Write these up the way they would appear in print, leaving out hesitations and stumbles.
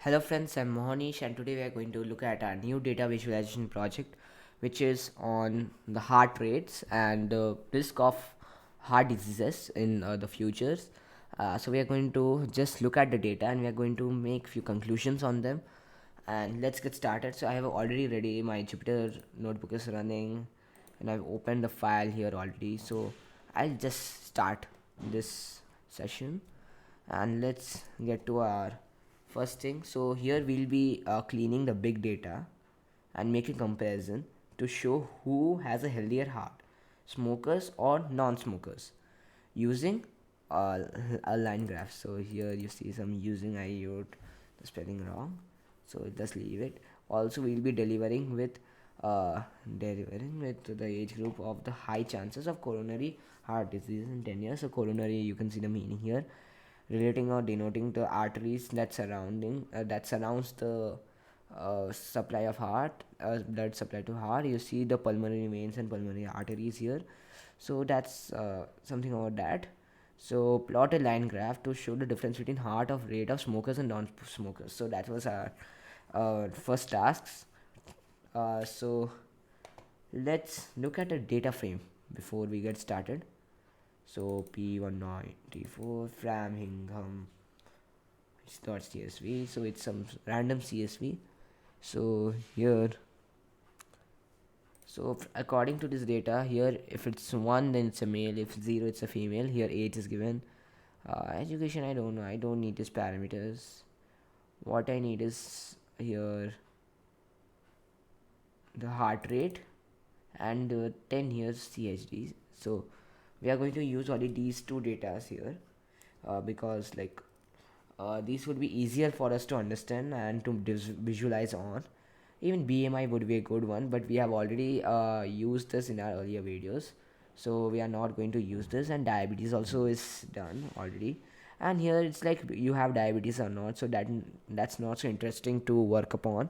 Hello friends, I'm Mohnish and today we are going to look at our new data visualization project which is on the heart rates and the risk of heart diseases in the futures. So we are going to just look at the data and we are going to make few conclusions on them, and let's get started. So I have already ready, my Jupyter notebook is running and I've opened the file here already. So I'll just start this session and let's get to our first thing. So here we'll be cleaning the big data and make a comparison to show who has a healthier heart, smokers or non-smokers, using uh, a line graph. So here you see some using, I wrote the spelling wrong, so just leave it. Also we'll be delivering with the age group of the high chances of coronary heart disease in 10 years. So coronary, you can see the meaning here, relating or denoting the arteries that surrounds the supply of heart, blood supply to heart. You see the pulmonary veins and pulmonary arteries here. So that's something about that. So plot a line graph to show the difference between heart of rate of smokers and non-smokers. So that was our first tasks. So let's look at a data frame before we get started. So P1994 Framingham, it's not CSV, so it's some random CSV. So here, so according to this data here, if it's 1 then it's a male, if 0 it's a female. Here age is given. Education, I don't know, I don't need these parameters. What I need is here the heart rate and 10 years CHD. So we are going to use only these two datas here, because these would be easier for us to understand and to visualize on. Even BMI would be a good one, but we have already used this in our earlier videos, so we are not going to use this. And diabetes also is done already, and here it's like you have diabetes or not, so that's not so interesting to work upon.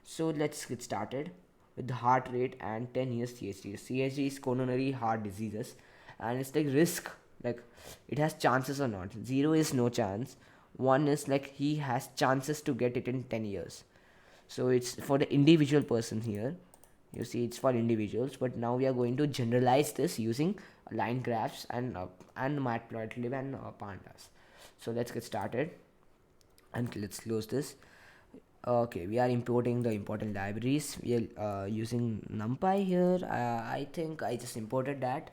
So let's get started with the heart rate and 10 years CHD. CHD is coronary heart diseases, and it's like risk, like it has chances or not. 0 is no chance, 1 is like he has chances to get it in 10 years. So it's for the individual person here. You see, it's for individuals, but now we are going to generalize this using line graphs and matplotlib and pandas. So let's get started and let's close this. Okay, we are importing the important libraries. We are using NumPy here. I think I just imported that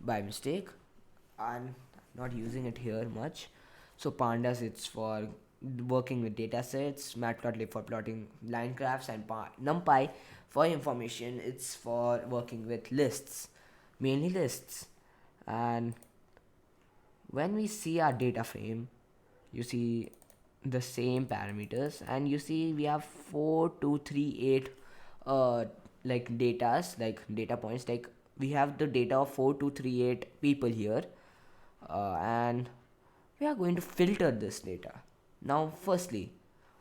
by mistake. I'm not using it here much. So pandas, it's for working with data sets, matplotlib for plotting line graphs, and NumPy for information. It's for working with lists, mainly lists. And when we see our data frame, you see the same parameters, and you see we have 4238 like data points. Like we have the data of 4238 people here, and we are going to filter this data. Now firstly,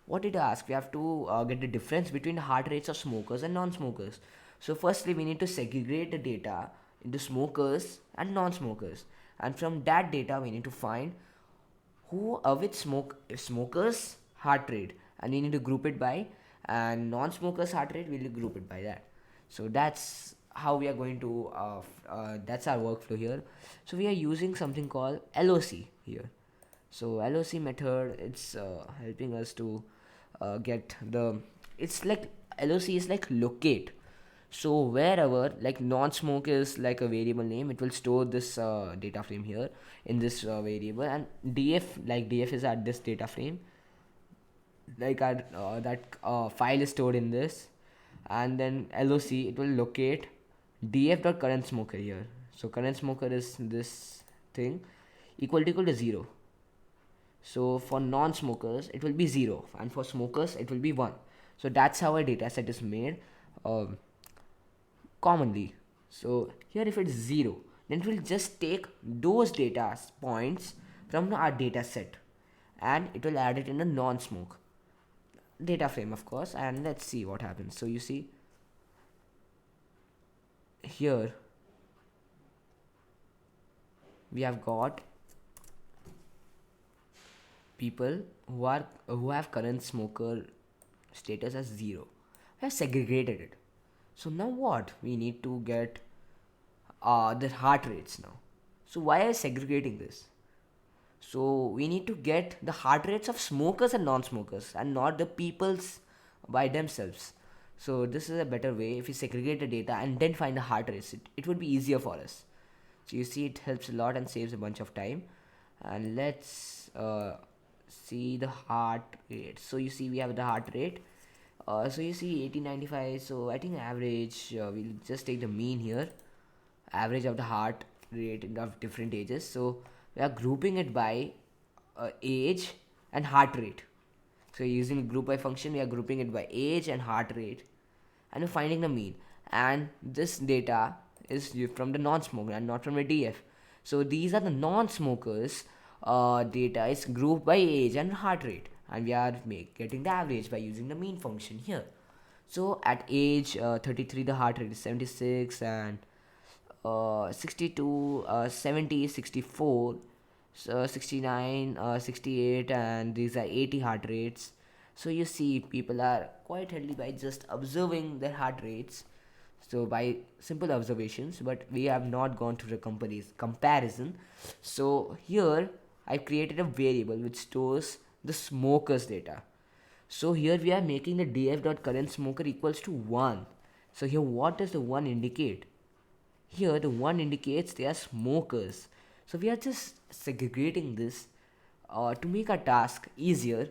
what did I ask? We have to get the difference between the heart rates of smokers and non-smokers. So firstly we need to segregate the data into smokers and non-smokers, and from that data we need to find who with smokers heart rate, and we need to group it by, and non-smokers heart rate we'll group it by that. So that's how we are going to that's our workflow here. So we are using something called LOC here. So LOC method, it's helping us to get the, it's like LOC is like locate. So wherever like non-smoke is like a variable name, it will store this data frame here in this variable, and df, like df is at this data frame, like our that file is stored in this, and then loc, it will locate df dot current smoker here. So current smoker is this thing, equal to 0. So for non-smokers it will be 0, and for smokers it will be 1. So that's how a data set is made commonly. So here if it's 0, then it will just take those data points from our data set and it will add it in a non-smoke data frame, of course, and let's see what happens. So you see here we have got people who have current smoker status as 0. We have segregated it. So now what? We need to get the heart rates now. So why are segregating this? So we need to get the heart rates of smokers and non-smokers and not the people's by themselves. So this is a better way. If we segregate the data and then find the heart rates, it would be easier for us. So you see it helps a lot and saves a bunch of time. And let's see the heart rate. So you see we have the heart rate. So you see 1895. So I think average, we'll just take the mean here, average of the heart rate of different ages. So we are grouping it by age and heart rate. So using group by function, we are grouping it by age and heart rate, and we're finding the mean. And this data is from the non-smoker and not from the DF. So these are the non-smokers. Data is grouped by age and heart rate, and we are getting the average by using the mean function here. So at age 33, the heart rate is 76, and 62, 70, 64, 69, 68, and these are 80 heart rates. So you see people are quite healthy by just observing their heart rates, so by simple observations, but we have not gone to the comparison. So here I've created a variable which stores the smokers data. So here we are making the df.current smoker equals to 1. So here what does the 1 indicate? Here the 1 indicates they are smokers. So we are just segregating this to make our task easier.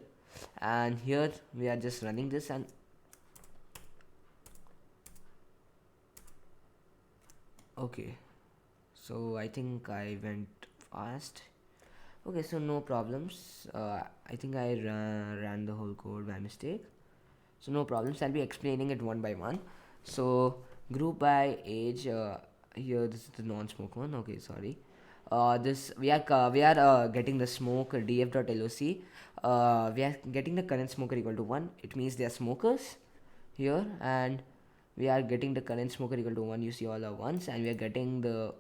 And here we are just running this, and okay, so I think I went fast. Okay, so no problems. I think I ran the whole code by mistake. So no problems. I'll be explaining it one by one. So group by age. Here this is the non-smoke one. Okay, sorry. This we are getting the smoke df.loc. We are getting the current smoker equal to 1. It means they are smokers here, and we are getting the current smoker equal to 1. You see all are ones, and we are getting the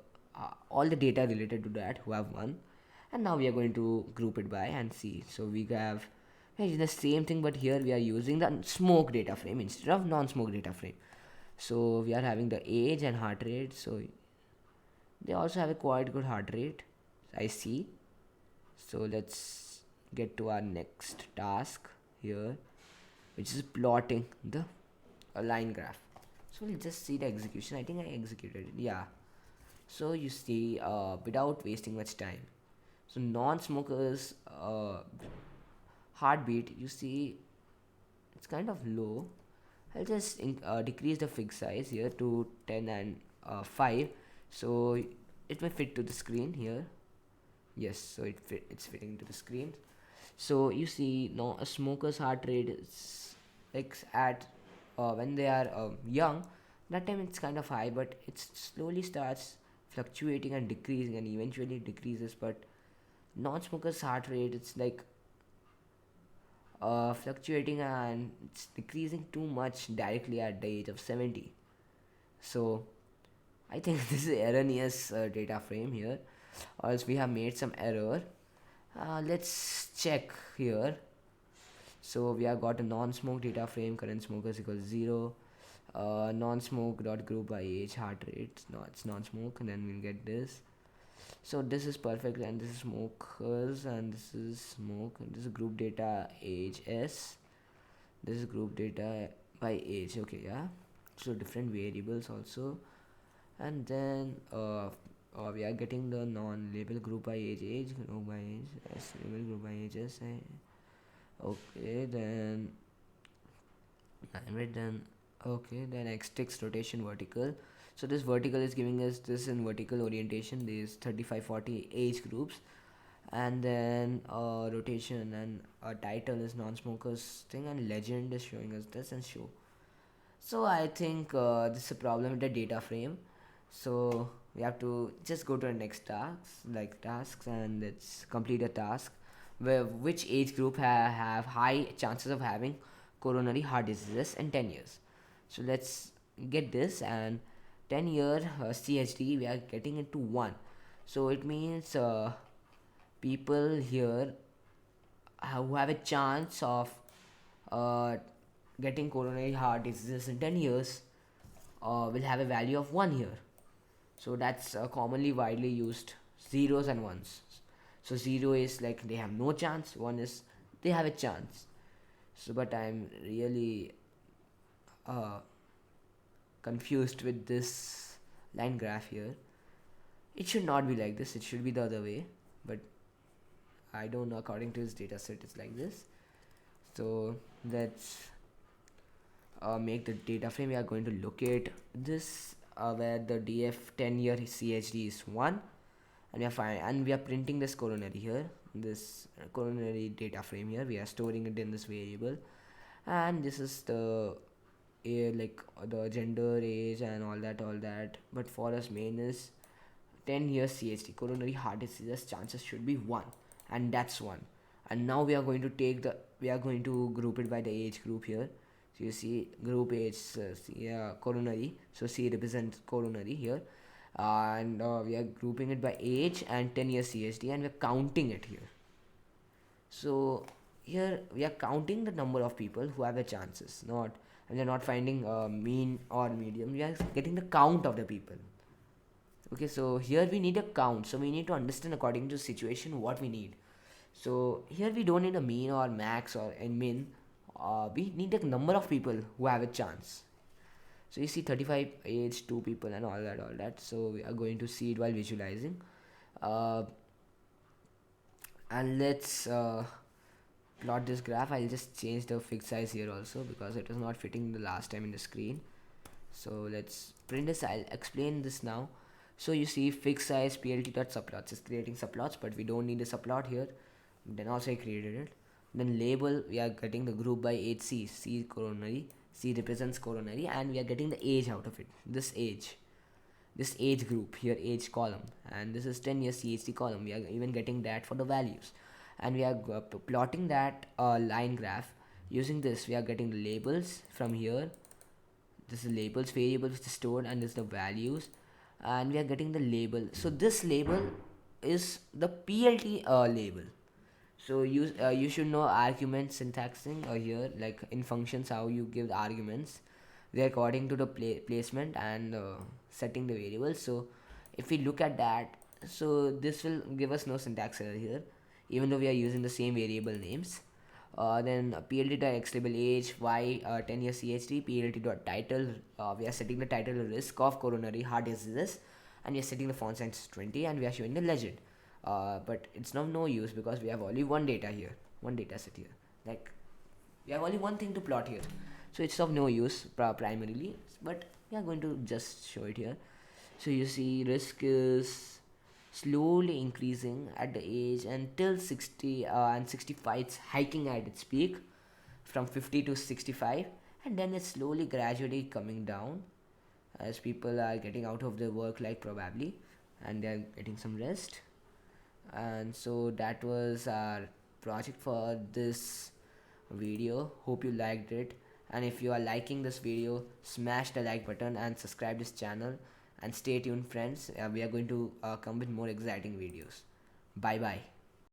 all the data related to that who have 1. And now we are going to group it by and see. So we have the same thing, but here we are using the smoke data frame instead of non-smoke data frame. So we are having the age and heart rate. So they also have a quite good heart rate, I see. So let's get to our next task here, which is plotting the line graph. So we'll just see the execution. I think I executed it. Yeah. So you see, without wasting much time. So non-smokers heartbeat, you see, it's kind of low. I'll just decrease the fig size here to 10 and 5, so it may fit to the screen here. Yes, so it's fitting to the screen. So you see now a smoker's heart rate is like at when they are young, that time it's kind of high, but it slowly starts fluctuating and decreasing, and eventually decreases. But non-smokers heart rate, it's like fluctuating and it's decreasing too much directly at the age of 70. So I think this is erroneous data frame here, or else we have made some error. Let's check here. So we have got a non-smoke data frame, current smokers equals 0, non-smoke dot group by age heart rate, no, it's non-smoke, and then we'll get this. So this is perfect, and this is smokers, and this is smoke, and this is group data age s, this is group data by age. Okay, yeah, so different variables also. And then we are getting the non-label group by age group by age s, label group by age s. Okay, then okay, then x-axis rotation vertical. So this vertical is giving us this in vertical orientation, these 35-40 age groups. And then rotation and title is non-smokers thing, and legend is showing us this and show. So I think this is a problem with the data frame. So we have to just go to the next tasks, and let's complete a task where which age group have high chances of having coronary heart diseases in 10 years. So let's get this, and 10-year CHD, we are getting it to 1. So it means people here who have a chance of uh, getting coronary heart disease in 10 years will have a value of 1 year. So that's commonly widely used, zeros and ones. So 0 is like they have no chance, 1 is they have a chance. So but I'm really uh, confused with this line graph here. It should not be like this, it should be the other way, but I don't know, according to his data set it's like this. So let's make the data frame. We are going to locate this where the df 10 year chd is 1, and we are printing this coronary here, this coronary data frame here. We are storing it in this variable, and this is the like the gender, age, and all that. But for us main is 10 years chd, coronary heart disease chances should be 1, and that's 1. And now we are going to group it by the age group here. So you see group age, coronary, so C represents coronary here, and we are grouping it by age and 10 years chd, and we are counting it here. So here we are counting the number of people who have the chances, not, and we are not finding mean or medium, we are getting the count of the people. Okay, so here we need a count, so we need to understand according to situation what we need. So here we don't need a mean or max or a min, we need a number of people who have a chance. So you see 35 age, 2 people, and all that. So we are going to see it while visualizing, uh, and let's plot this graph. I'll just change the fixed size here also because it was not fitting the last time in the screen. So let's print this. I'll explain this now. So you see fixed size plt dot subplots is creating subplots, but we don't need a subplot here. Then also I created it. Then label, we are getting the group by age C coronary, C represents coronary, and we are getting the age out of it, this age group here, age column, and this is 10 years chd column. We are even getting that for the values, and we are plotting that line graph using this. We are getting the labels from here. This is labels variable which is stored, and this is the values, and we are getting the label. So this label is the plt label. So you should know argument syntaxing here, like in functions how you give the arguments, they are according to the placement and setting the variables. So if we look at that, so this will give us no syntax error here, even though we are using the same variable names. Then plt dot x label age, y 10 years chd, plt dot title, we are setting the title risk of coronary heart diseases, and we are setting the font size 20, and we are showing the legend. But it's now no use because we have only one data here, one data set here, like we have only one thing to plot here, so it's of no use primarily, but we are going to just show it here. So you see risk is slowly increasing at the age until 60 and 65. It's hiking at its peak from 50 to 65, and then it's slowly gradually coming down as people are getting out of their work, like probably, and they are getting some rest. And so that was our project for this video. Hope you liked it, and if you are liking this video, smash the like button and subscribe this channel, and stay tuned friends. We are going to come with more exciting videos. Bye bye.